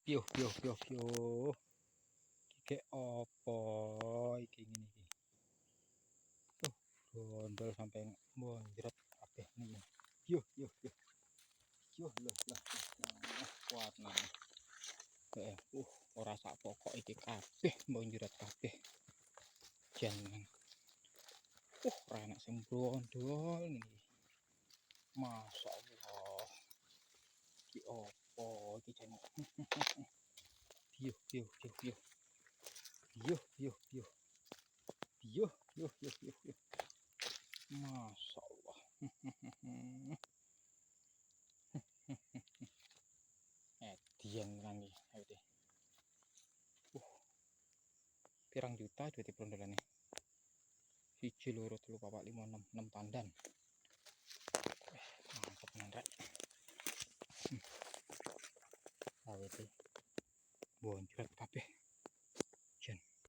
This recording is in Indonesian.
Piuh piuh piuh piuh. Iki opo iki ngene iki. Brondol sampai monjret kabeh niki. Yuh yuh yuh. Yuh lah lah. Warnane. Ora sak pokok iki kabeh monjret kabeh. Jan. Ora enak sing brondol niki. Masyaallah. Iki opo iki jan. Yuh yuh yuh yuh. Yuh yuh yuh. Yuh yuh yuh yuh yuh. Masyaallah. Edian kan iki awite. Pirang juta duit brondolane. 1 2 3 4 5 6 tandan. Mantap tenan rek. Awite bonjret kabeh.